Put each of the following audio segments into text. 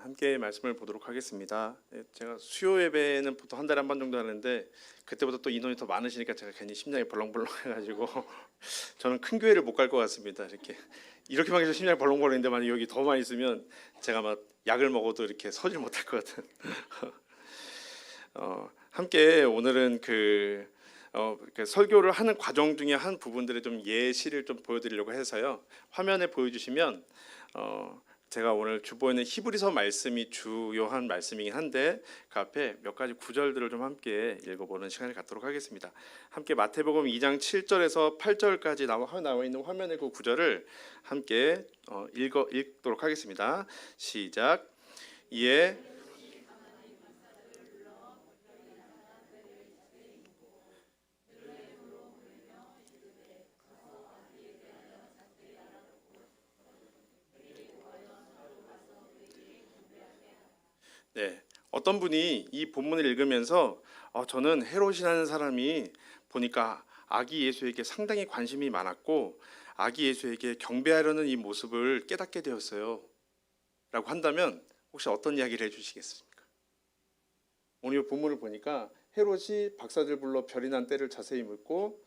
함께 말씀을 보도록 하겠습니다. 제가 수요 예배는 보통 한 달에 한 번 정도 하는데 그때보다 또 인원이 더 많으시니까 제가 괜히 심장이 벌렁벌렁해가지고 저는 큰 교회를 못 갈 것 같습니다. 이렇게만 계속 심장이 벌렁벌렁인데 만약 여기 더 많이 있으면 제가 막 약을 먹어도 이렇게 서질 못할 것 같은. 함께 오늘은 그 설교를 하는 과정 중에 한 부분들의 좀 예시를 좀 보여드리려고 해서요. 화면에 보여주시면 제가 오늘 주보에는 히브리서 말씀이 주요한 말씀이긴 한데 그 앞에 몇 가지 구절들을 좀 함께 읽어보는 시간을 갖도록 하겠습니다. 함께 마태복음 2장 7절에서 8절까지 나와 있는 화면의 그 구절을 함께 읽도록 하겠습니다. 시작. 이에 네, 어떤 분이 이 본문을 읽으면서 저는 헤롯이라는 사람이 보니까 아기 예수에게 상당히 관심이 많았고 아기 예수에게 경배하려는 이 모습을 깨닫게 되었어요 라고 한다면 혹시 어떤 이야기를 해주시겠습니까? 오늘 이 본문을 보니까 헤롯이 박사들 불러 별이 난 때를 자세히 묻고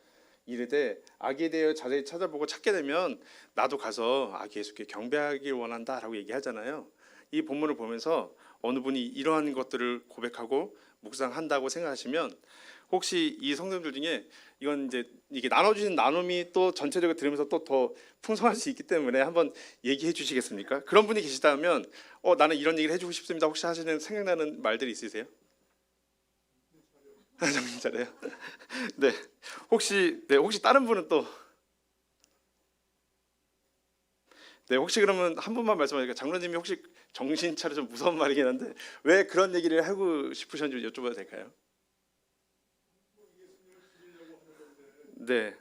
이르되 아기에 대해 자세히 찾아보고 찾게 되면 나도 가서 아기 예수께 경배하길 원한다 라고 얘기하잖아요. 이 본문을 보면서 어느 분이 이러한 것들을 고백하고 묵상한다고 생각하시면 혹시 이 성도님들 중에 이건 이제 이게 나눠주신 나눔이 또 전체적으로 들으면서 또 더 풍성할 수 있기 때문에 한번 얘기해 주시겠습니까? 그런 분이 계시다면 나는 이런 얘기를 해주고 싶습니다. 혹시 하시는 생각나는 말들이 있으세요? 정신 차려요. 네, 혹시 다른 분은 또 혹시 그러면 한 분만 말씀하실까요? 장로님이 혹시 정신 차려 좀 무서운 말이긴 한데 왜 그런 얘기를 하고 싶으셨는지 여쭤봐도 될까요? 네,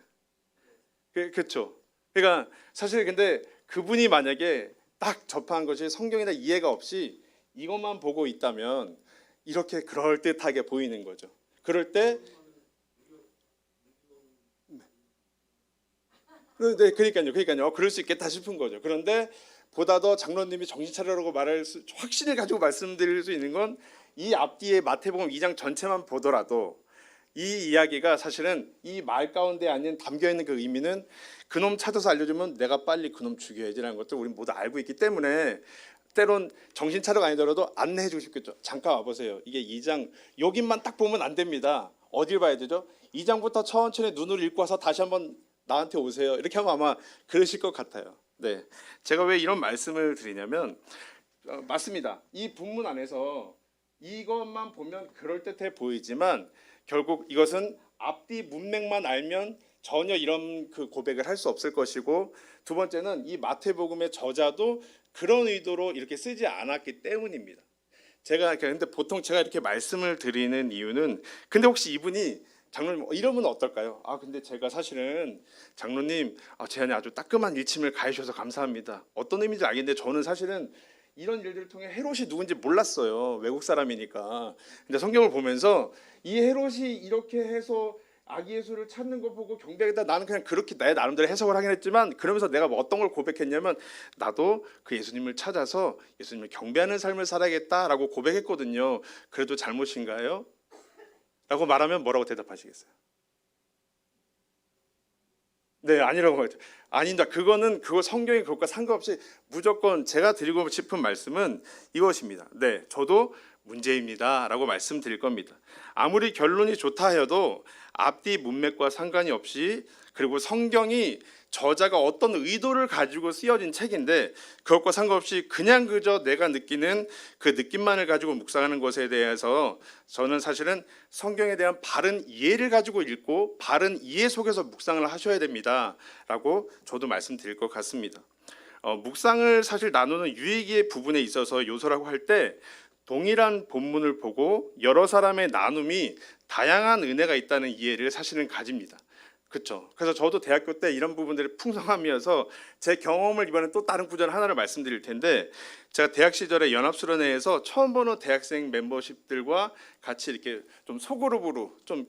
그렇죠. 그러니까 사실 근데 그분이 만약에 딱 접한 것이 성경이나 이해가 없이 이것만 보고 있다면 이렇게 그럴듯하게 보이는 거죠. 그럴 때 네, 그러니까요. 그럴 수 있겠다 싶은 거죠. 그런데 보다 더 장로님이 정신 차려라고 확신을 가지고 말씀드릴 수 있는 건 이 앞뒤에 마태복음 2장 전체만 보더라도 이 이야기가 사실은 이 말 가운데 담겨 있는 그 의미는 그놈 찾아서 알려주면 내가 빨리 그놈 죽여야지라는 것을 우리 모두 알고 있기 때문에 때론 정신 차려가 아니더라도 안내해 주고 싶겠죠. 잠깐 와보세요. 이게 2장 여기만 딱 보면 안 됩니다. 어딜 봐야 되죠? 2장부터 천천히 눈을 읽고 와서 다시 한번 나한테 오세요. 이렇게 하면 아마 그러실 것 같아요. 네, 제가 왜 이런 말씀을 드리냐면 맞습니다. 이 본문 안에서 이것만 보면 그럴듯해 보이지만 결국 이것은 앞뒤 문맥만 알면 전혀 이런 그 고백을 할 수 없을 것이고 두 번째는 이 마태복음의 저자도 그런 의도로 이렇게 쓰지 않았기 때문입니다. 근데 보통 제가 이렇게 말씀을 드리는 이유는 근데 혹시 이분이 장로님 이러면 어떨까요? 근데 제가 사실은 장로님 제 안에 아주 따끔한 일침을 가해주셔서 감사합니다. 어떤 의미인지 알겠는데 저는 사실은 이런 일들을 통해 헤롯이 누군지 몰랐어요. 외국 사람이니까. 근데 성경을 보면서 이 헤롯이 이렇게 해서 아기 예수를 찾는 거 보고 경배하겠다. 나는 그냥 그렇게 내 나름대로 해석을 하긴 했지만 그러면서 내가 뭐 어떤 걸 고백했냐면 나도 그 예수님을 찾아서 예수님을 경배하는 삶을 살아야겠다라고 고백했거든요. 그래도 잘못인가요? 라고 말하면 뭐라고 대답하시겠어요? 네, 아니라고 하죠. 아니다. 그거 성경이 그것과 상관없이 무조건 제가 드리고 싶은 말씀은 이것입니다. 네, 저도 문제입니다라고 말씀드릴 겁니다. 아무리 결론이 좋다 해도 앞뒤 문맥과 상관이 없이 그리고 성경이 저자가 어떤 의도를 가지고 쓰여진 책인데 그것과 상관없이 그냥 그저 내가 느끼는 그 느낌만을 가지고 묵상하는 것에 대해서 저는 사실은 성경에 대한 바른 이해를 가지고 읽고 바른 이해 속에서 묵상을 하셔야 됩니다라고 저도 말씀드릴 것 같습니다. 묵상을 사실 나누는 유익의 부분에 있어서 요소라고 할 때 동일한 본문을 보고 여러 사람의 나눔이 다양한 은혜가 있다는 이해를 사실은 가집니다. 그렇죠. 그래서 저도 대학교 때 이런 부분들이 풍성함이어서 제 경험을 이번에 또 다른 구절 하나를 말씀드릴 텐데 제가 대학 시절에 연합수련회에서 처음 보는 대학생 멤버십들과 같이 이렇게 좀 소그룹으로 좀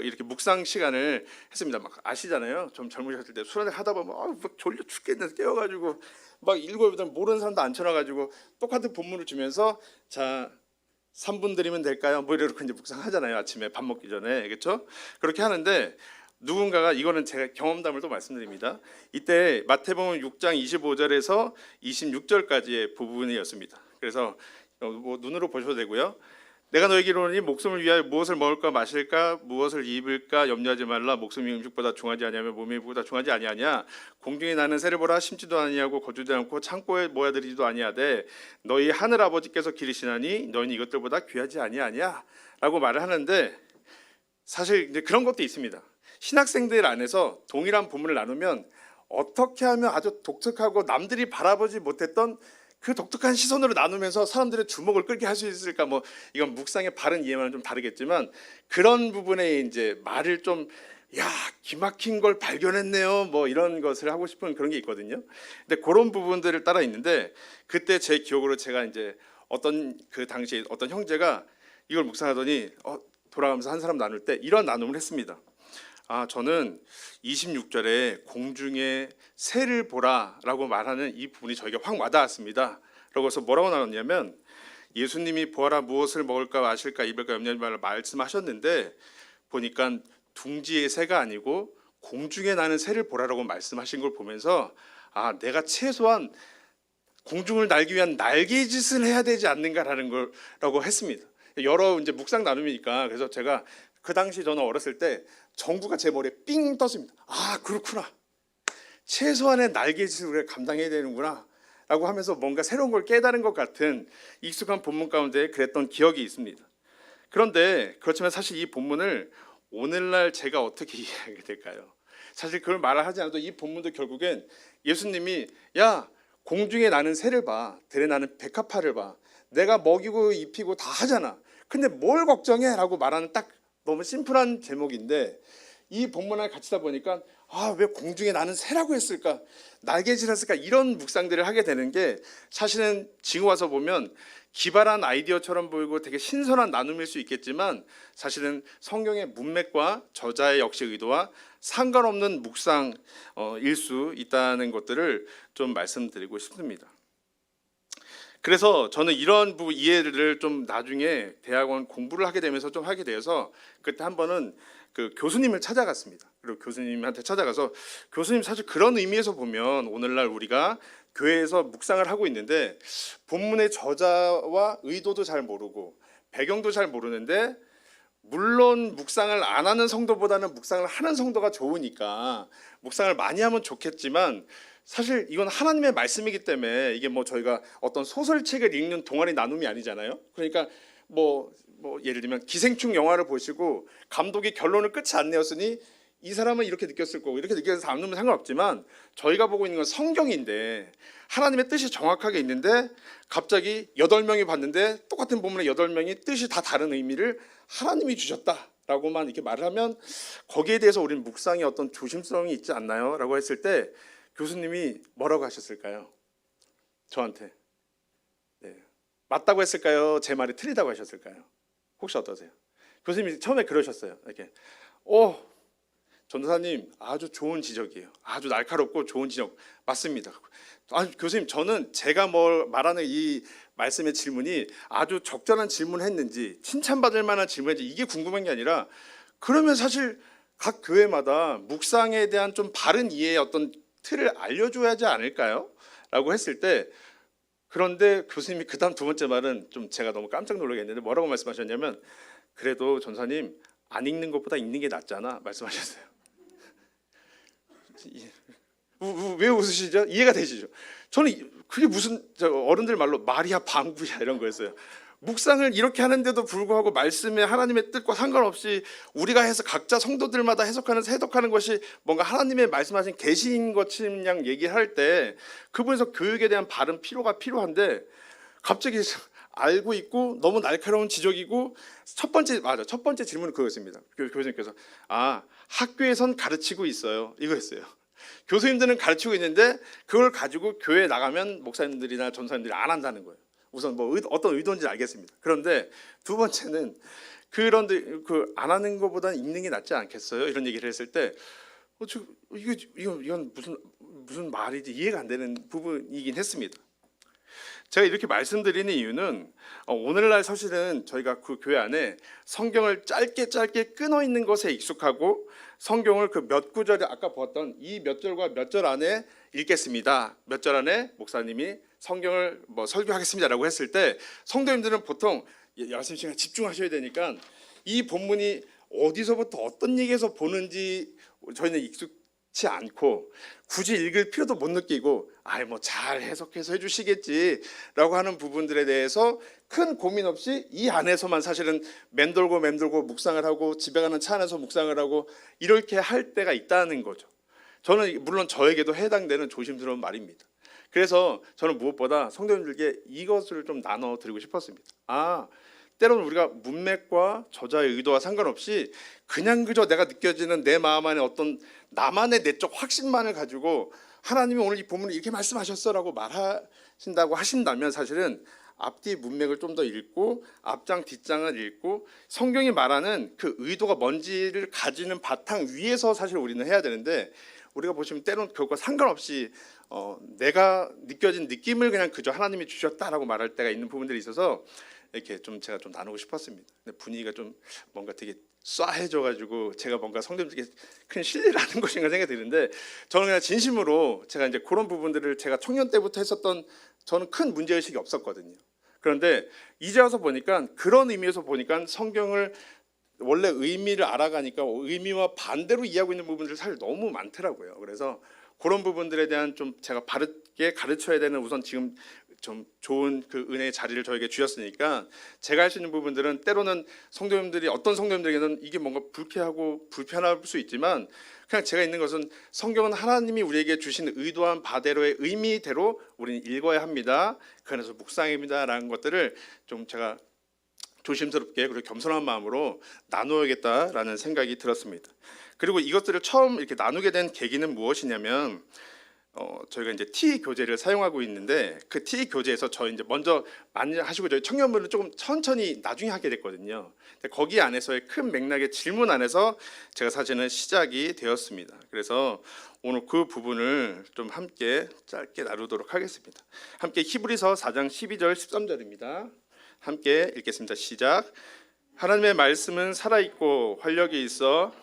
이렇게 묵상 시간을 했습니다. 막 아시잖아요. 좀 젊으셨을 때 수련회 하다 보면 막 졸려 죽겠네 깨워가지고 막 7, 8달 모르는 사람도 앉혀놔가지고 똑같은 본문을 주면서 자 3분 드리면 될까요? 뭐 이렇게 이제 묵상하잖아요. 아침에 밥 먹기 전에. 그렇죠? 그렇게 하는데 누군가가, 이거는 제가 경험담을 또 말씀드립니다. 이때 마태복음 6장 25절에서 26절까지의 부분이었습니다. 그래서 뭐 눈으로 보셔도 되고요. 내가 너에게 이르노니 목숨을 위하여 무엇을 먹을까 마실까 무엇을 입을까 염려하지 말라. 목숨이 음식보다 중하지 아니하며 몸이 보다 중하지 아니하냐. 공중에 나는 새를 보라. 심지도 아니하고 거두지 않고 창고에 모아들이지도 아니하되 너희 하늘 아버지께서 기르시나니 너희는 이것들보다 귀하지 아니하냐 라고 말을 하는데, 사실 이제 그런 것도 있습니다. 신학생들 안에서 동일한 본문을 나누면 어떻게 하면 아주 독특하고 남들이 바라보지 못했던 그 독특한 시선으로 나누면서 사람들의 주목을 끌게 할 수 있을까, 뭐 이건 묵상의 바른 이해와는 좀 다르겠지만 그런 부분에 이제 말을 좀, 야 기막힌 걸 발견했네요, 뭐 이런 것을 하고 싶은 그런 게 있거든요. 근데 그런 부분들을 따라 있는데, 그때 제 기억으로 제가 이제 어떤 그 당시에 어떤 형제가 이걸 묵상하더니 돌아가면서 한 사람 나눌 때 이런 나눔을 했습니다. 저는 26절에 공중에 새를 보라라고 말하는 이 부분이 저에게 확 와닿았습니다. 그러고서 뭐라고 나눴냐면, 예수님이 보아라 무엇을 먹을까 마실까 입을까 염려하지 말라 말씀하셨는데 보니까 둥지의 새가 아니고 공중에 나는 새를 보라라고 말씀하신 걸 보면서 내가 최소한 공중을 날기 위한 날개짓을 해야 되지 않는가라는 거라고 했습니다. 여러 이제 묵상 나눔이니까. 그래서 제가 그 당시 저는 어렸을 때 정구가 제 머리에 삥 떴습니다. 그렇구나. 최소한의 날개짓을 감당해야 되는구나 라고 하면서 뭔가 새로운 걸 깨달은 것 같은 익숙한 본문 가운데 그랬던 기억이 있습니다. 그런데 그렇지만 사실 이 본문을 오늘날 제가 어떻게 이해하게 될까요? 사실 그걸 말을 하지 않아도 이 본문도 결국엔 예수님이 야 공중에 나는 새를 봐, 들에 나는 백합화를 봐, 내가 먹이고 입히고 다 하잖아. 근데 뭘 걱정해? 라고 말하는 딱 너무 심플한 제목인데, 이 본문을 같이다 보니까 왜 공중에 나는 새라고 했을까, 날개질 했을까, 이런 묵상들을 하게 되는 게 사실은 지금 와서 보면 기발한 아이디어처럼 보이고 되게 신선한 나눔일 수 있겠지만 사실은 성경의 문맥과 저자의 역시 의도와 상관없는 묵상일 수 있다는 것들을 좀 말씀드리고 싶습니다. 그래서 저는 이런 이해를 좀 나중에 대학원 공부를 하게 되면서 좀 하게 돼서 그때 한 번은 그 교수님을 찾아갔습니다. 그리고 교수님한테 찾아가서, 교수님 사실 그런 의미에서 보면 오늘날 우리가 교회에서 묵상을 하고 있는데 본문의 저자와 의도도 잘 모르고 배경도 잘 모르는데, 물론 묵상을 안 하는 성도보다는 묵상을 하는 성도가 좋으니까 묵상을 많이 하면 좋겠지만 사실 이건 하나님의 말씀이기 때문에 이게 뭐 저희가 어떤 소설책을 읽는 동아리 나눔이 아니잖아요. 그러니까 뭐 예를 들면 기생충 영화를 보시고 감독이 결론을 끝이 안 내었으니 이 사람은 이렇게 느꼈을 거고 이렇게 느껴서 안 넣으면 상관없지만, 저희가 보고 있는 건 성경인데 하나님의 뜻이 정확하게 있는데 갑자기 8명이 봤는데 똑같은 본문의 8명이 뜻이 다 다른 의미를 하나님이 주셨다라고만 이렇게 말을 하면 거기에 대해서 우리는 묵상에 어떤 조심성이 있지 않나요? 라고 했을 때 교수님이 뭐라고 하셨을까요? 저한테 맞다고 했을까요? 제 말이 틀리다고 하셨을까요? 혹시 어떠세요? 교수님이 처음에 그러셨어요. 이렇게 전도사님 아주 좋은 지적이에요. 아주 날카롭고 좋은 지적 맞습니다. 교수님 저는 제가 말하는 이 말씀의 질문이 아주 적절한 질문을 했는지 칭찬받을 만한 질문인지 이게 궁금한 게 아니라, 그러면 사실 각 교회마다 묵상에 대한 좀 바른 이해의 어떤 틀을 알려줘야 하지 않을까요? 라고 했을 때, 그런데 교수님이 그 다음 두 번째 말은 좀 제가 너무 깜짝 놀라게 했는데 뭐라고 말씀하셨냐면, 그래도 전사님 안 읽는 것보다 읽는 게 낫잖아 말씀하셨어요. 왜 웃으시죠? 이해가 되시죠? 저는 그게 무슨 어른들 말로 말이야 방구야 이런 거였어요. 묵상을 이렇게 하는데도 불구하고 말씀의 하나님의 뜻과 상관없이 우리가 해서 각자 성도들마다 해석하는 것이 뭔가 하나님의 말씀하신 계시인 것처럼 그냥 얘기할 때 그분에서 교육에 대한 바른 필요가 필요한데, 갑자기 알고 있고 너무 날카로운 지적이고 첫 번째 질문은 그거였습니다. 교수님께서 학교에선 가르치고 있어요 이거였어요. 교수님들은 가르치고 있는데 그걸 가지고 교회에 나가면 목사님들이나 전사님들이 안 한다는 거예요. 우선 어떤 의도인지 알겠습니다. 그런데 두 번째는 그런데 안 하는 것보다는 읽는 게 낫지 않겠어요? 이런 얘기를 했을 때 이건 무슨 무슨 말인지 이해가 안 되는 부분이긴 했습니다. 제가 이렇게 말씀드리는 이유는 오늘날 사실은 저희가 그 교회 안에 성경을 짧게 끊어 있는 것에 익숙하고 성경을 그 몇 구절에 아까 보았던 이 몇 절과 몇 절 안에 읽겠습니다. 몇 절 안에 목사님이 성경을 설교하겠습니다라고 했을 때 성도님들은 보통 말씀 시간에 집중하셔야 되니까 이 본문이 어디서부터 어떤 얘기에서 보는지 저희는 익숙치 않고 굳이 읽을 필요도 못 느끼고 잘 해석해서 해주시겠지라고 하는 부분들에 대해서 큰 고민 없이 이 안에서만 사실은 맴돌고 묵상을 하고 집에 가는 차 안에서 묵상을 하고 이렇게 할 때가 있다는 거죠. 저는 물론 저에게도 해당되는 조심스러운 말입니다. 그래서 저는 무엇보다 성도님들께 이것을 좀 나눠드리고 싶었습니다. 때로는 우리가 문맥과 저자의 의도와 상관없이 그저 내가 느껴지는 내 마음 안에 어떤 나만의 내적 확신만을 가지고 하나님이 오늘 이 본문을 이렇게 말씀하셨어라고 말하신다고 하신다면 사실은 앞뒤 문맥을 좀 더 읽고 앞장 뒷장을 읽고 성경이 말하는 그 의도가 뭔지를 가지는 바탕 위에서 사실 우리는 해야 되는데 우리가 보시면 때로는 그것과 상관없이 내가 느껴진 느낌을 그냥 그저 하나님이 주셨다라고 말할 때가 있는 부분들이 있어서 이렇게 제가 좀 나누고 싶었습니다. 근데 분위기가 좀 뭔가 되게 쏴해져가지고 제가 뭔가 성도님들께 큰 신뢰를 하는 것인가 생각이 드는데 저는 그냥 진심으로 제가 이제 그런 부분들을 제가 청년 때부터 했었던 저는 큰 문제의식이 없었거든요. 그런데 이제 와서 보니까 그런 의미에서 보니까 성경을 원래 의미를 알아가니까 의미와 반대로 이해하고 있는 부분들이 사실 너무 많더라고요. 그래서 그런 부분들에 대한 좀 제가 바르게 가르쳐야 되는 우선 지금 좀 좋은 그 은혜의 자리를 저에게 주셨으니까 제가 할 수 있는 부분들은 때로는 성도님들이 어떤 성도님들에게는 이게 뭔가 불쾌하고 불편할 수 있지만 그냥 제가 있는 것은 성경은 하나님이 우리에게 주신 의도한 바대로의 의미대로 우리는 읽어야 합니다. 그 안에서 묵상입니다라는 것들을 좀 제가 조심스럽게 그리고 겸손한 마음으로 나누어야겠다라는 생각이 들었습니다. 그리고 이것들을 처음 이렇게 나누게 된 계기는 무엇이냐면 저희가 이제 T 교재를 사용하고 있는데 그 T 교재에서 저희 이제 먼저 많이 하시고 저희 청년분은 조금 천천히 나중에 하게 됐거든요. 근데 거기 안에서의 큰 맥락의 질문 안에서 제가 사실은 시작이 되었습니다. 그래서 오늘 그 부분을 좀 함께 짧게 나누도록 하겠습니다. 함께 히브리서 4장 12절 13절입니다. 함께 읽겠습니다. 시작. 하나님의 말씀은 살아있고 활력이 있어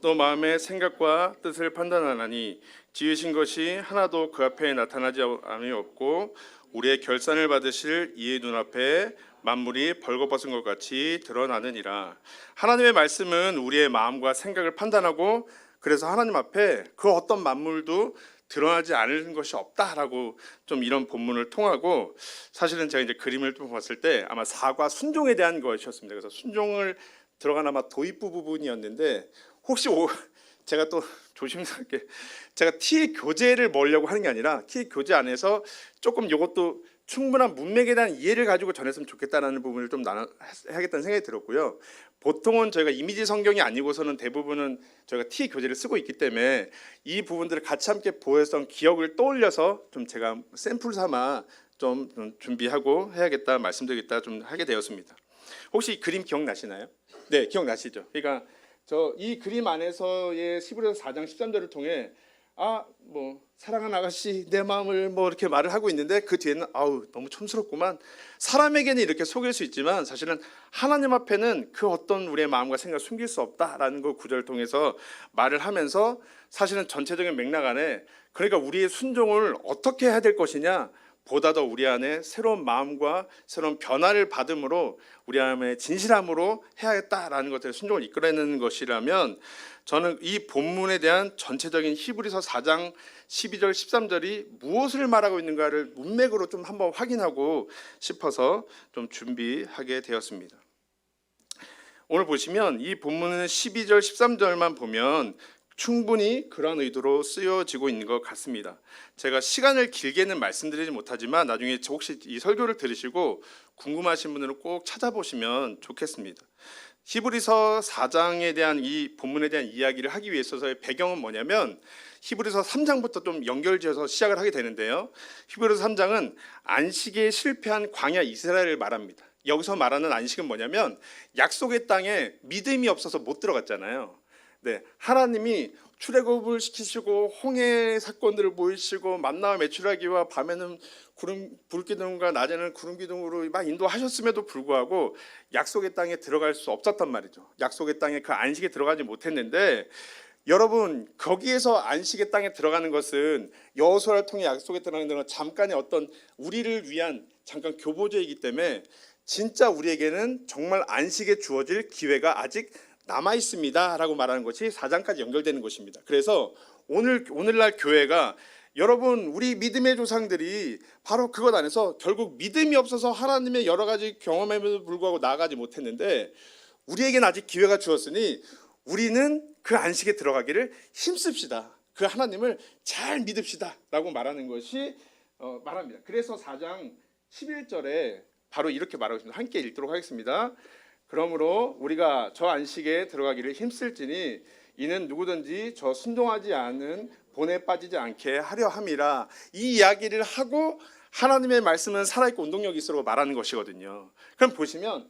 또 마음의 생각과 뜻을 판단하나니 지으신 것이 하나도 그 앞에 나타나지 않음이 없고 우리의 결산을 받으실 이의 눈앞에 만물이 벌거벗은 것 같이 드러나느니라. 하나님의 말씀은 우리의 마음과 생각을 판단하고 그래서 하나님 앞에 그 어떤 만물도 드러나지 않을 것이 없다라고 좀 이런 본문을 통하고 사실은 제가 이제 그림을 좀 봤을 때 아마 사과 순종에 대한 것이었습니다. 그래서 순종을 들어간 아마 도입부 부분이었는데 혹시 제가 또 조심스럽게 제가 T 교재를 먹으려고 하는 게 아니라 T 교재 안에서 조금 이것도 충분한 문맥에 대한 이해를 가지고 전했으면 좋겠다라는 부분을 좀 해야겠다는 생각이 들었고요. 보통은 저희가 이미지 성경이 아니고서는 대부분은 저희가 T 교재를 쓰고 있기 때문에 이 부분들을 같이 함께 보였던 기억을 떠올려서 좀 제가 샘플 삼아 좀 준비하고 해야겠다 말씀드리겠다 좀 하게 되었습니다. 혹시 이 그림 기억나시나요? 네, 기억나시죠? 그러니까 저 이 그림 안에서의 히브리서 4장 13절을 통해 사랑하는 아가씨 내 마음을 이렇게 말을 하고 있는데 그 뒤에는 너무 촌스럽구만. 사람에게는 이렇게 속일 수 있지만 사실은 하나님 앞에는 그 어떤 우리의 마음과 생각을 숨길 수 없다라는 그 구절을 통해서 말을 하면서 사실은 전체적인 맥락 안에 그러니까 우리의 순종을 어떻게 해야 될 것이냐 보다 더 우리 안에 새로운 마음과 새로운 변화를 받음으로 우리 안에 진실함으로 해야겠다라는 것들을 순종을 이끌어내는 것이라면 저는 이 본문에 대한 전체적인 히브리서 4장 12절 13절이 무엇을 말하고 있는가를 문맥으로 좀 한번 확인하고 싶어서 좀 준비하게 되었습니다. 오늘 보시면 이 본문은 12절 13절만 보면 충분히 그러한 의도로 쓰여지고 있는 것 같습니다. 제가 시간을 길게는 말씀드리지 못하지만 나중에 혹시 이 설교를 들으시고 궁금하신 분들은 꼭 찾아보시면 좋겠습니다. 히브리서 4장에 대한 이 본문에 대한 이야기를 하기 위해서의 배경은 뭐냐면 히브리서 3장부터 좀 연결지어서 시작을 하게 되는데요. 히브리서 3장은 안식에 실패한 광야 이스라엘을 말합니다. 여기서 말하는 안식은 뭐냐면 약속의 땅에 믿음이 없어서 못 들어갔잖아요. 네, 하나님이 출애굽을 시키시고 홍해 사건들을 보이시고 만나와 메추라기와 밤에는 불기둥과 낮에는 구름기둥으로 막 인도하셨음에도 불구하고 약속의 땅에 들어갈 수 없었단 말이죠. 약속의 땅에 그 안식에 들어가지 못했는데, 여러분 거기에서 안식의 땅에 들어가는 것은 여호수아를 통해 약속에 들어가는 건 잠깐의 어떤 우리를 위한 잠깐 교보제이기 때문에 진짜 우리에게는 정말 안식에 주어질 기회가 아직 남아 있습니다라고 말하는 것이 4장까지 연결되는 것입니다. 그래서 오늘날 교회가, 여러분 우리 믿음의 조상들이 바로 그것 안에서 결국 믿음이 없어서 하나님의 여러 가지 경험에도 불구하고 나아가지 못했는데, 우리에게는 아직 기회가 주었으니 우리는 그 안식에 들어가기를 힘씁시다. 그 하나님을 잘 믿읍시다 라고 말하는 것이 말합니다. 그래서 4장 11절에 바로 이렇게 말하고 있습니다. 함께 읽도록 하겠습니다. 그러므로 우리가 저 안식에 들어가기를 힘쓸지니 이는 누구든지 저 순종하지 않은 본에 빠지지 않게 하려 함이라. 이 이야기를 하고 하나님의 말씀은 살아있고 운동력이 있으라고 말하는 것이거든요. 그럼 보세요.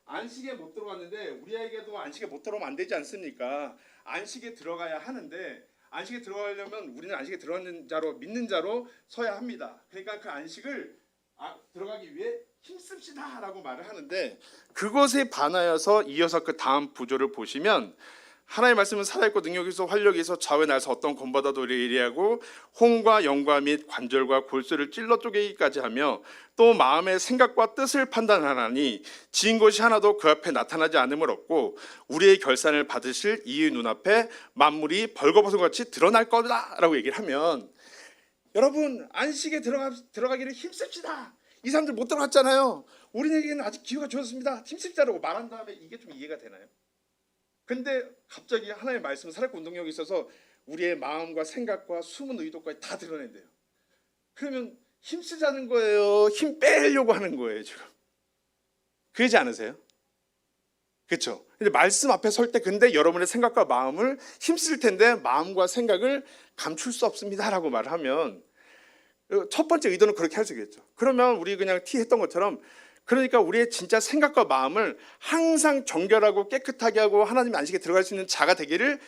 안식에 못 들어갔는데 우리에게도 안식에 못 들어가면 안 되지 않습니까? 안식에 들어가야 하는데, 안식에 들어가려면 우리는 안식에 들어가는 자로, 믿는 자로 서야 합니다. 그러니까 그 안식을 들어가기 위해 힘씁시다 라고 말을 하는데, 그것에 반하여서 이어서 그 다음 구조를 보시면 하나님의 말씀은 살아있고 능력이 있어 활력이 있어 좌우에 날서 어떤 검보다도 예리하고 홍과 영과 및 관절과 골수를 찔러 쪼개기까지 하며 또 마음의 생각과 뜻을 판단하나니 지은 것이 하나도 그 앞에 나타나지 않음을 없고 우리의 결산을 받으실 이의 눈앞에 만물이 벌거벗은 같이 드러날 거다 라고 얘기를 하면, 여러분 안식에 들어가기를 힘씁시다. 이 사람들 못 들어갔잖아요. 우리에게는 아직 기회가 주어졌습니다. 힘씁시다라고 말한 다음에 이게 좀 이해가 되나요? 근데 갑자기 하나님의 말씀은 살아있고 운동력이 있어서 우리의 마음과 생각과 숨은 의도까지 다 드러낸대요. 그러면 힘쓰자는 거예요? 힘 빼려고 하는 거예요 지금? 그러지 않으세요? 그렇죠? 근데 말씀 앞에 설 때 근데 여러분의 생각과 마음을 힘쓸 텐데 마음과 생각을 감출 수 없습니다라고 말을 하면 첫 번째 의도는 그렇게 할 수 있겠죠. 그러면 우리 그냥 했던 것처럼, 그러니까 우리의 진짜 생각과 마음을 항상 정결하고 깨끗하게 하고 하나님 안식에 들어갈 수 있는 자가 되기를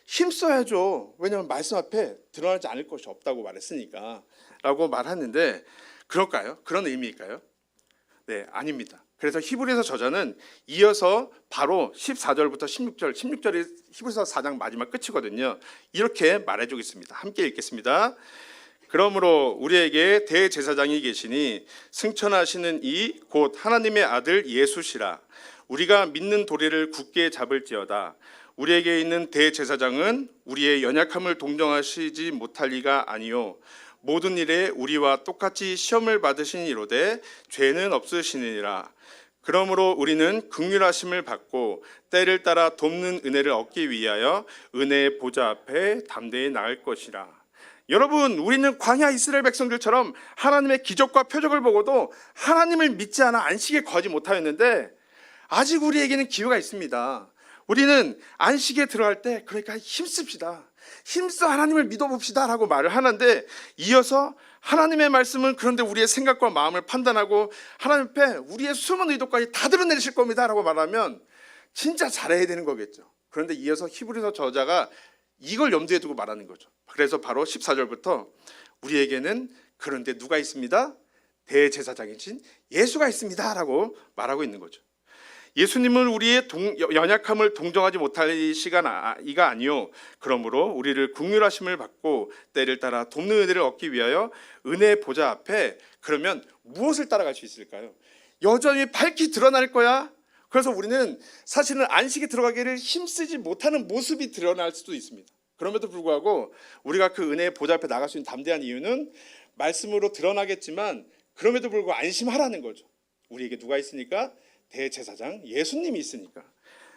힘써야죠. 왜냐하면 말씀 앞에 드러나지 않을 것이 없다고 말했으니까 라고 말하는데, 그럴까요? 그런 의미일까요? 네, 아닙니다. 그래서 히브리서 저자는 이어서 바로 14절부터 16절이 히브리서 4장 마지막 끝이거든요. 이렇게 말해주고 있습니다. 함께 읽겠습니다. 그러므로 우리에게 대제사장이 계시니 승천하시는 이 곧 하나님의 아들 예수시라. 우리가 믿는 도리를 굳게 잡을지어다. 우리에게 있는 대제사장은 우리의 연약함을 동정하시지 못할 리가 아니요 모든 일에 우리와 똑같이 시험을 받으신 이로되 죄는 없으시니라. 그러므로 우리는 긍휼하심을 받고 때를 따라 돕는 은혜를 얻기 위하여 은혜의 보좌 앞에 담대히 나갈 것이라. 여러분 우리는 광야 이스라엘 백성들처럼 하나님의 기적과 표적을 보고도 하나님을 믿지 않아 안식에 거하지 못하였는데, 아직 우리에게는 기회가 있습니다. 우리는 안식에 들어갈 때 그러니까 힘씁시다. 힘써 하나님을 믿어봅시다 라고 말을 하는데, 이어서 하나님의 말씀은 그런데 우리의 생각과 마음을 판단하고 하나님 앞에 우리의 숨은 의도까지 다 드러내실 겁니다 라고 말하면 진짜 잘해야 되는 거겠죠. 그런데 이어서 히브리서 저자가 이걸 염두에 두고 말하는 거죠. 그래서 바로 14절부터 우리에게는 그런데 누가 있습니다? 대제사장이신 예수가 있습니다 라고 말하고 있는 거죠. 예수님은 우리의 연약함을 동정하지 못할 이가 아니요 그러므로 우리를 긍휼하심을 받고 때를 따라 돕는 은혜를 얻기 위하여 은혜의 보좌 앞에, 그러면 무엇을 따라갈 수 있을까요? 여전히 밝히 드러날 거야. 그래서 우리는 사실은 안식에 들어가기를 힘쓰지 못하는 모습이 드러날 수도 있습니다. 그럼에도 불구하고 우리가 그 은혜의 보좌 앞에 나갈 수 있는 담대한 이유는 말씀으로 드러나겠지만 그럼에도 불구하고 안심하라는 거죠. 우리에게 누가 있으니까? 대제사장 예수님이 있으니까.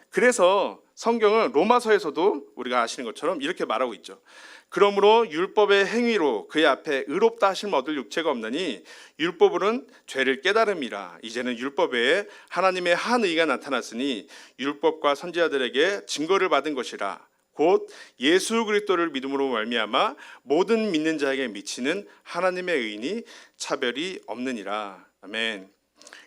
그래서 성경은 로마서에서도 우리가 아시는 것처럼 이렇게 말하고 있죠. 그러므로 율법의 행위로 그의 앞에 의롭다 하심을 얻을 육체가 없나니 율법으로는 죄를 깨달음이라. 이제는 율법 외에 하나님의 한 의가 나타났으니 율법과 선지자들에게 증거를 받은 것이라. 곧 예수 그리스도를 믿음으로 말미암아 모든 믿는 자에게 미치는 하나님의 의인이 차별이 없느니라. 아멘.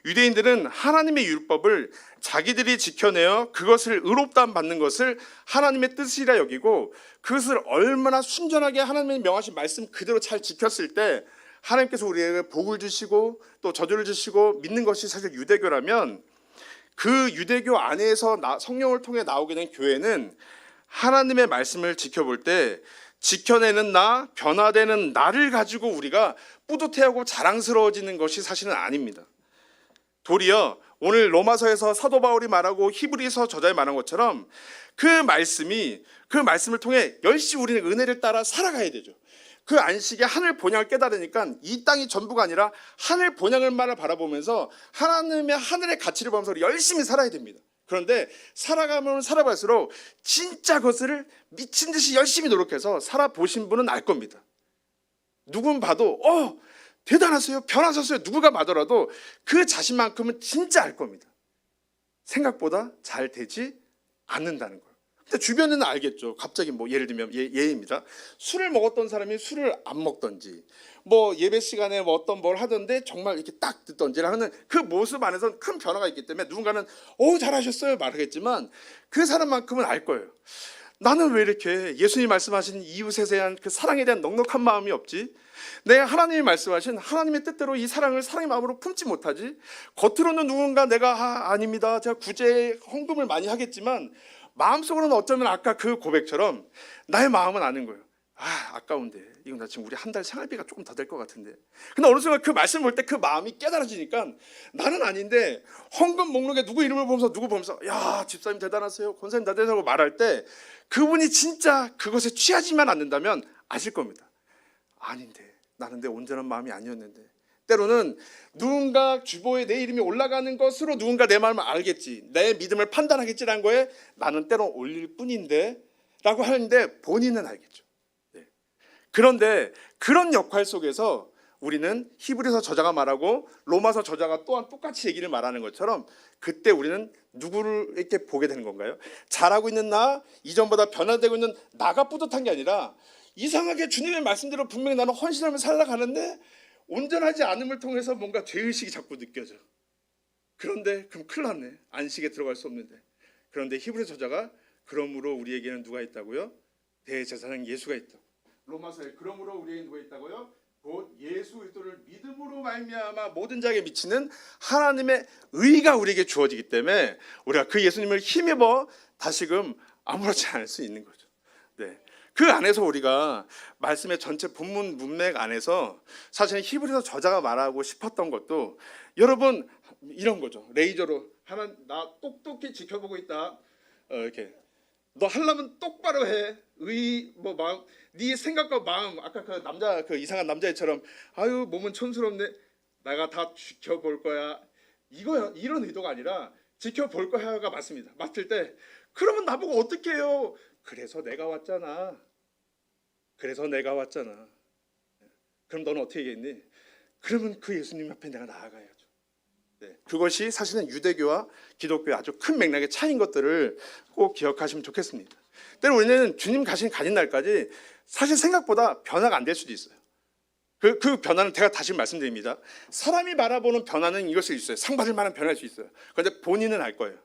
유대인들은 하나님의 율법을 자기들이 지켜내어 그것을 의롭다함 받는 것을 하나님의 뜻이라 여기고, 그것을 얼마나 순전하게 하나님의 명하신 말씀 그대로 잘 지켰을 때 하나님께서 우리에게 복을 주시고 또 저주를 주시고 믿는 것이 사실 유대교라면, 그 유대교 안에서 성령을 통해 나오게 된 교회는 하나님의 말씀을 지켜볼 때 지켜내는 나, 변화되는 나를 가지고 우리가 뿌듯해하고 자랑스러워지는 것이 사실은 아닙니다. 도리어 오늘 로마서에서 사도 바울이 말하고 히브리서 저자에 말한 것처럼 그 말씀을 통해 열심히 우리는 은혜를 따라 살아가야 되죠. 그 안식의 하늘 본향을 깨달으니까 이 땅이 전부가 아니라 하늘 본향을만을 바라보면서 하나님의 하늘의 가치를 보면서 열심히 살아야 됩니다. 그런데 살아가면 살아갈수록 진짜 그것을 미친 듯이 열심히 노력해서 살아보신 분은 알 겁니다. 누군 봐도 대단하세요, 변하셨어요, 누구가 봐더라도 그 자신만큼은 진짜 알 겁니다. 생각보다 잘 되지 않는다는 거예요. 근데 주변에는 알겠죠. 갑자기 예를 들면 예입니다. 술을 먹었던 사람이 술을 안 먹던지, 예배 시간에 어떤 뭘 하던데 정말 이렇게 딱 듣던지 하는 그 모습 안에서는 큰 변화가 있기 때문에 누군가는 잘하셨어요 말하겠지만 그 사람만큼은 알 거예요. 나는 왜 이렇게 예수님이 말씀하신 이웃에 대한 그 사랑에 대한 넉넉한 마음이 없지? 내가 하나님이 말씀하신 하나님의 뜻대로 이 사랑을 사랑의 마음으로 품지 못하지? 겉으로는 누군가 내가 아닙니다, 제가 구제 헌금을 많이 하겠지만 마음속으로는 어쩌면 아까 그 고백처럼 나의 마음은 아는 거예요. 아까운데 이건 나 지금 우리 한 달 생활비가 조금 더 될 것 같은데. 근데 어느 순간 그 말씀을 볼 때 그 마음이 깨달아지니까 나는 아닌데 헌금 목록에 누구 이름을 보면서 야, 집사님 대단하세요, 권사님 대단하다고 말할 때 그분이 진짜 그것에 취하지만 않는다면 아실 겁니다. 아닌데, 나는 내 온전한 마음이 아니었는데. 때로는 누군가 주보에 내 이름이 올라가는 것으로 누군가 내 마음을 알겠지, 내 믿음을 판단하겠지라는 거에 나는 때로 올릴 뿐인데 라고 하는데 본인은 알겠죠. 네. 그런데 그런 역할 속에서 우리는 히브리서 저자가 말하고 로마서 저자가 또한 똑같이 얘기를 말하는 것처럼 그때 우리는 누구를 이렇게 보게 되는 건가요? 잘하고 있는 나, 이전보다 변화되고 있는 나가 뿌듯한 게 아니라 이상하게 주님의 말씀대로 분명히 나는 헌신하면서 살아가는데 온전하지 않음을 통해서 뭔가 죄의식이 자꾸 느껴져. 그런데 그럼 큰일 났네, 안식에 들어갈 수 없는데. 그런데 히브리 저자가 그러므로 우리에게는 누가 있다고요? 대제사장 예수가 있다. 로마서에 그러므로 우리에게 누가 있다고요? 곧 예수 그리스도를 믿음으로 말미암아 모든 자에게 미치는 하나님의 의가 우리에게 주어지기 때문에 우리가 그 예수님을 힘입어 다시금 아무렇지 않을 수 있는 거죠. 네. 그 안에서 우리가 말씀의 전체 본문 문맥 안에서 사실은 히브리서 저자가 말하고 싶었던 것도 여러분 이런 거죠. 레이저로 하나 나 똑똑히 지켜보고 있다. 이렇게 너 하려면 똑바로 해. 마음, 네 생각과 마음. 아까 그 이상한 남자애처럼 아유 몸은 촌스럽네. 내가 다 지켜볼 거야. 이거야. 이런 의도가 아니라 지켜볼 거야가 맞습니다. 맞을 때 그러면 나보고 어떻게 해요? 그래서 내가 왔잖아. 그럼 너는 어떻게 하겠니? 그러면 그 예수님 앞에 내가 나아가야죠. 네. 그것이 사실은 유대교와 기독교의 아주 큰 맥락의 차이인 것들을 꼭 기억하시면 좋겠습니다. 때로 우리는 주님 가신 날까지 사실 생각보다 변화가 안 될 수도 있어요. 그 변화는 제가 다시 말씀드립니다. 사람이 바라보는 변화는 이럴 수 있어요. 상 받을 만한 변화일 수 있어요. 그런데 본인은 알 거예요.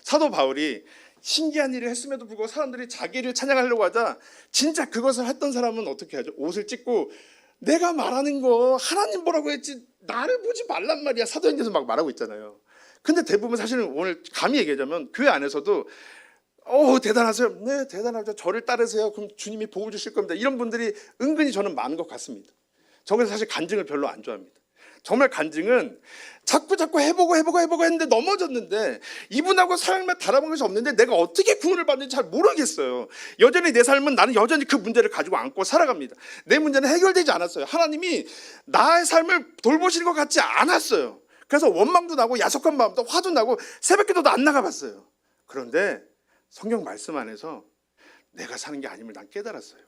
사도 바울이 신기한 일을 했음에도 불구하고 사람들이 자기를 찬양하려고 하자 진짜 그것을 했던 사람은 어떻게 하죠? 옷을 찢고 내가 말하는 거 하나님 보라고 했지 나를 보지 말란 말이야. 사도행전에서 막 말하고 있잖아요. 근데 대부분 사실은 오늘 감히 얘기하자면 그 안에서도 대단하세요. 네, 대단하죠. 저를 따르세요. 그럼 주님이 복을 주실 겁니다. 이런 분들이 은근히 저는 많은 것 같습니다. 저는 사실 간증을 별로 안 좋아합니다. 정말 간증은 자꾸 해보고 했는데 넘어졌는데 이분하고 삶에 다른 것이 없는데 내가 어떻게 구원을 받는지 잘 모르겠어요. 여전히 내 삶은 나는 여전히 그 문제를 가지고 안고 살아갑니다. 내 문제는 해결되지 않았어요. 하나님이 나의 삶을 돌보시는 것 같지 않았어요. 그래서 원망도 나고 야속한 마음도 화도 나고 새벽기도도 안 나가봤어요. 그런데 성경 말씀 안에서 내가 사는 게 아님을 난 깨달았어요.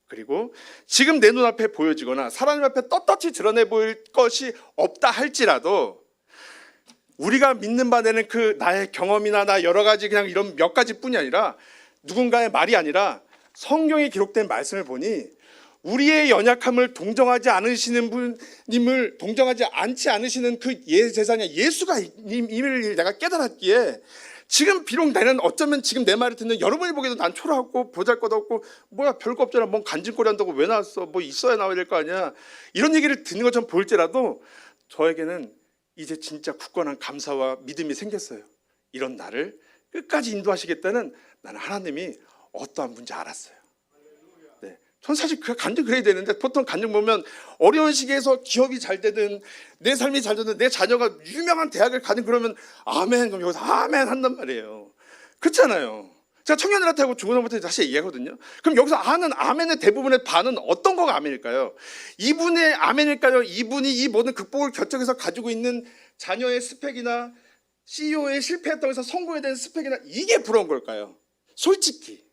그리고 지금 내 눈앞에 보여지거나 사람의 앞에 떳떳이 드러내 보일 것이 없다 할지라도 우리가 믿는 바 되는 그 나의 경험이나 나 여러 가지 그냥 이런 몇 가지뿐이 아니라 누군가의 말이 아니라 성경에 기록된 말씀을 보니 우리의 연약함을 동정하지 않으시는 분님을 동정하지 않으시는 그 제사냐 예수가 임을 내가 깨달았기에 지금 비록 나는 어쩌면 지금 내 말을 듣는 여러분이 보기에도 난 초라하고 보잘것없고 뭐야 별거 없잖아, 뭔 간증거리 한다고 왜 나왔어, 뭐 있어야 나와야 될 거 아니야, 이런 얘기를 듣는 것처럼 보일지라도 저에게는 이제 진짜 굳건한 감사와 믿음이 생겼어요. 이런 나를 끝까지 인도하시겠다는, 나는 하나님이 어떠한 분인지 알았어요. 네. 전 사실 그 간증 그래야 되는데, 보통 간증 보면 어려운 시기에서 기업이 잘 되든 내 삶이 잘 되든 내 자녀가 유명한 대학을 가든 그러면 아멘, 그럼 여기서 아멘 한단 말이에요. 그렇잖아요. 제가 청년들한테 하고 중고등부터 다시 얘기하거든요. 그럼 여기서 하는 아멘의 대부분의 반은 어떤 거가 아멘일까요? 이분의 아멘일까요? 이분이 이 모든 극복을 결정해서 가지고 있는 자녀의 스펙이나 CEO의 실패했다고 해서 성공에 대한 스펙이나 이게 부러운 걸까요? 솔직히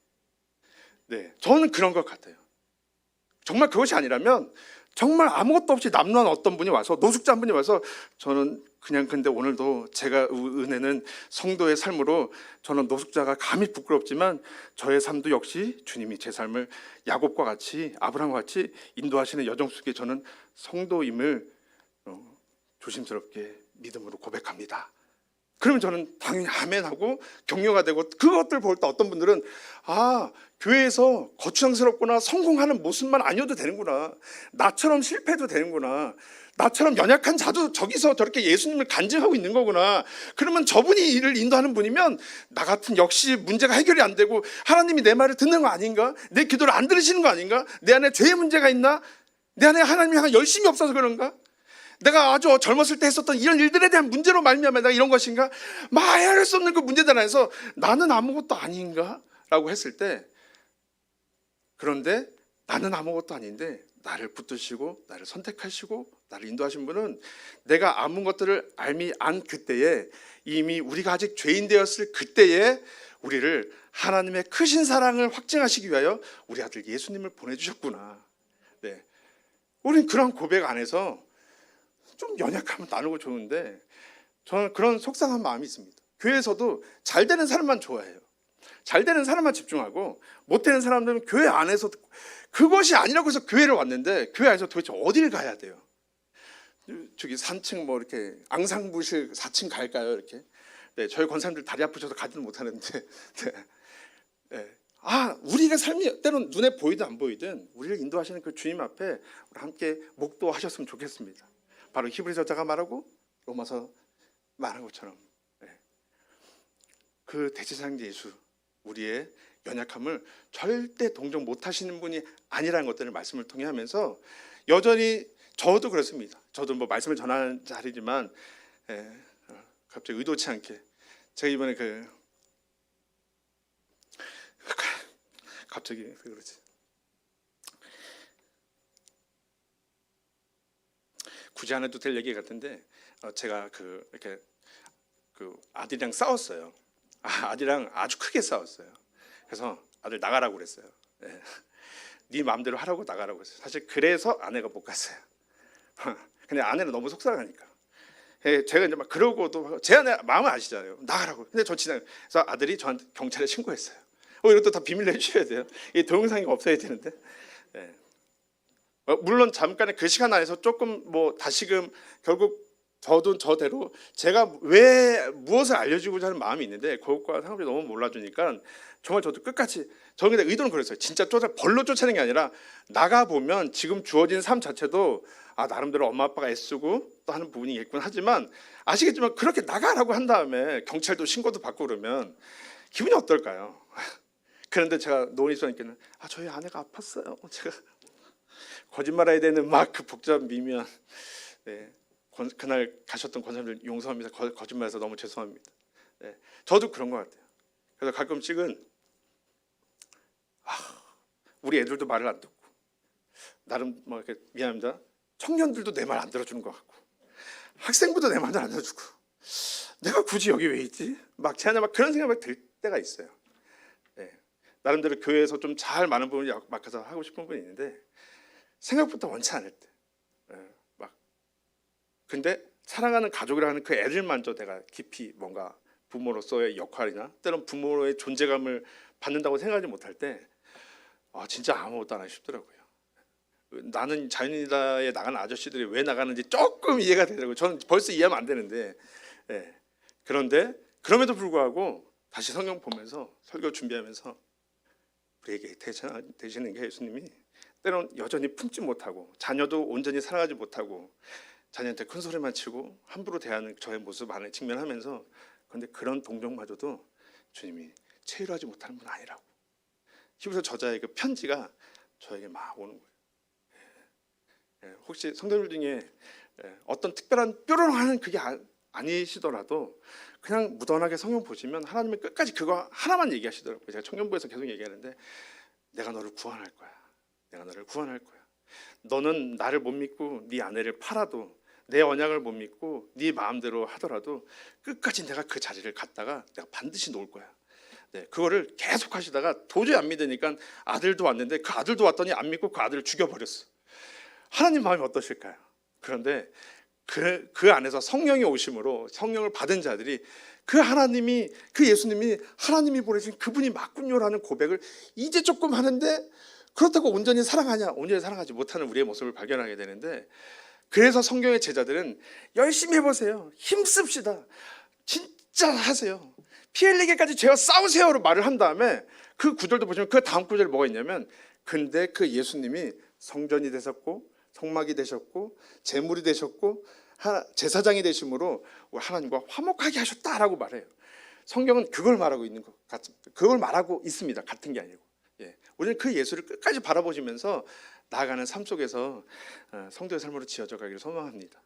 네, 저는 그런 것 같아요. 정말 그것이 아니라면 정말 아무것도 없이 남루한 어떤 분이 와서, 노숙자 한 분이 와서, 저는 그냥 근데 오늘도 제가 은혜는 성도의 삶으로 저는 노숙자가 감히 부끄럽지만 저의 삶도 역시 주님이 제 삶을 야곱과 같이 아브라함과 같이 인도하시는 여정 속에 저는 성도임을 조심스럽게 믿음으로 고백합니다. 그러면 저는 당연히 아멘하고 격려가 되고, 그것들 볼 때 어떤 분들은 아, 교회에서 거추장스럽거나 성공하는 모습만 아니어도 되는구나, 나처럼 실패해도 되는구나, 나처럼 연약한 자도 저기서 저렇게 예수님을 간증하고 있는 거구나, 그러면 저분이 이를 인도하는 분이면 나 같은 역시 문제가 해결이 안 되고 하나님이 내 말을 듣는 거 아닌가, 내 기도를 안 들으시는 거 아닌가, 내 안에 죄의 문제가 있나, 내 안에 하나님이 향한 열심이 없어서 그런가, 내가 아주 젊었을 때 했었던 이런 일들에 대한 문제로 말미암아 내가 이런 것인가, 말할 수 없는 그 문제들 안에서 나는 아무것도 아닌가 라고 했을 때, 그런데 나는 아무것도 아닌데 나를 붙드시고 나를 선택하시고 나를 인도하신 분은 내가 아무 것들을 안 그때에, 이미 우리가 아직 죄인 되었을 그때에 우리를 하나님의 크신 사랑을 확증하시기 위하여 우리 아들 예수님을 보내주셨구나. 네, 우리는 그런 고백 안에서 좀 연약함을 나누고 좋은데, 저는 그런 속상한 마음이 있습니다. 교회에서도 잘 되는 사람만 좋아해요. 잘 되는 사람만 집중하고 못 되는 사람들은 교회 안에서 그것이 아니라고 해서 교회를 왔는데 교회 안에서 도대체 어디를 가야 돼요? 저기 3층 뭐 이렇게 앙상부실 4층 갈까요? 이렇게. 네, 저희 권사님들 다리 아프셔서 가지는 못하는데 네. 네. 우리가 삶이 때론 눈에 보이든 안 보이든 우리를 인도하시는 그 주님 앞에 우리 함께 목도하셨으면 좋겠습니다. 바로 히브리서자가 말하고 로마서 말한 것처럼 그 대제사장 예수, 우리의 연약함을 절대 동정 못하시는 분이 아니라는 것들을 말씀을 통해 하면서, 여전히 저도 그렇습니다. 저도 뭐 말씀을 전하는 자리지만 갑자기 의도치 않게 제가 이번에 갑자기 왜 그러지? 굳이 안 해도 될 얘기 같은데, 제가 이렇게 아들이랑 싸웠어요. 아들이랑 아주 크게 싸웠어요. 그래서 아들 나가라고 그랬어요. 네 마음대로 하라고 나가라고 했어요. 사실 그래서 아내가 못 갔어요. 근데 아내는 너무 속상하니까. 제가 이제 막 그러고도 제 아내 마음을 아시잖아요. 나가라고. 근데 저 그래서 아들이 저한테 경찰에 신고했어요. 이것도 다 비밀로 해주셔야 돼요. 이 동영상이 없어야 되는데. 물론 잠깐의 그 시간 안에서 조금 뭐 다시금 결국 저도 저대로 제가 왜 무엇을 알려주고자 하는 마음이 있는데 그것과 상관없이 너무 몰라주니까 정말 저도 끝까지, 저는 근데 의도는 그랬어요. 진짜 벌로 쫓아내는 게 아니라 나가보면 지금 주어진 삶 자체도 나름대로 엄마 아빠가 애쓰고 또 하는 부분이겠군 하지만, 아시겠지만 그렇게 나가라고 한 다음에 경찰도 신고도 받고 그러면 기분이 어떨까요? 그런데 제가 노원이수님께는 저희 아내가 아팠어요. 제가 거짓말해야 되는 막 그 복잡 미묘한, 그날 가셨던 권사님들 용서합니다. 거짓말해서 너무 죄송합니다. 저도 그런 것 같아요. 그래서 가끔씩은 우리 애들도 말을 안 듣고, 나름 뭐 이렇게 미안합니다. 청년들도 내 말 안 들어주는 것 같고, 학생부도 내 말도 안 들어주고, 내가 굳이 여기 왜 있지? 막 제 안에 막 그런 생각이 들 때가 있어요. 나름대로 교회에서 좀 잘 많은 부분을 맡아서 하고 싶은 부분이 있는데 생각보다 원치 않을 때, 근데 사랑하는 가족이라는 그 애들만저 내가 깊이 뭔가 부모로서의 역할이나 때론 부모의 존재감을 받는다고 생각하지 못할 때 진짜 아무것도 안 하고 싶더라고요. 나는 자연이다에 나가는 아저씨들이 왜 나가는지 조금 이해가 되더라고요. 저는 벌써 이해하면 안 되는데, 예. 그런데 그럼에도 불구하고 다시 성경 보면서 설교 준비하면서 우리에게 되시는 게 예수님이 때론 여전히 품지 못하고 자녀도 온전히 사랑하지 못하고 자녀한테 큰 소리만 치고 함부로 대하는 저의 모습 안에 직면하면서, 그런데 그런 동정마저도 주님이 체휼하지 못하는 분 아니라고. 히브리서 저자의 그 편지가 저에게 막 오는 거예요. 혹시 성도들 중에 어떤 특별한 뾰로롱하는 그게 아니시더라도 그냥 무던하게 성경 보시면 하나님은 끝까지 그거 하나만 얘기하시더라고요. 제가 청년부에서 계속 얘기하는데, 내가 너를 구원할 거야. 내가 너를 구원할 거야. 너는 나를 못 믿고 네 아내를 팔아도, 내 언약을 못 믿고 네 마음대로 하더라도 끝까지 내가 그 자리를 갔다가 내가 반드시 놓을 거야. 네, 그거를 계속 하시다가 도저히 안 믿으니까 아들도 왔는데 그 아들도 왔더니 안 믿고 그 아들을 죽여버렸어. 하나님 마음이 어떠실까요? 그런데 그 안에서 성령이 오심으로 성령을 받은 자들이 그 하나님이, 그 예수님이 하나님이 보내신 그분이 맞군요라는 고백을 이제 조금 하는데, 그렇다고 온전히 사랑하냐? 온전히 사랑하지 못하는 우리의 모습을 발견하게 되는데, 그래서 성경의 제자들은 열심히 해보세요. 힘씁시다. 진짜 하세요. 피 흘리게까지 죄와 싸우세요로 말을 한 다음에 그 구절도 보시면 그 다음 구절에 뭐가 있냐면, 근데 그 예수님이 성전이 되셨고 성막이 되셨고 제물이 되셨고 제사장이 되심으로 하나님과 화목하게 하셨다라고 말해요. 성경은 그걸 말하고 있는 것 같습니다. 그걸 말하고 있습니다. 같은 게 아니고. 우리는 그 예수를 끝까지 바라보시면서 나아가는 삶 속에서 성도의 삶으로 지어져 가기를 소망합니다.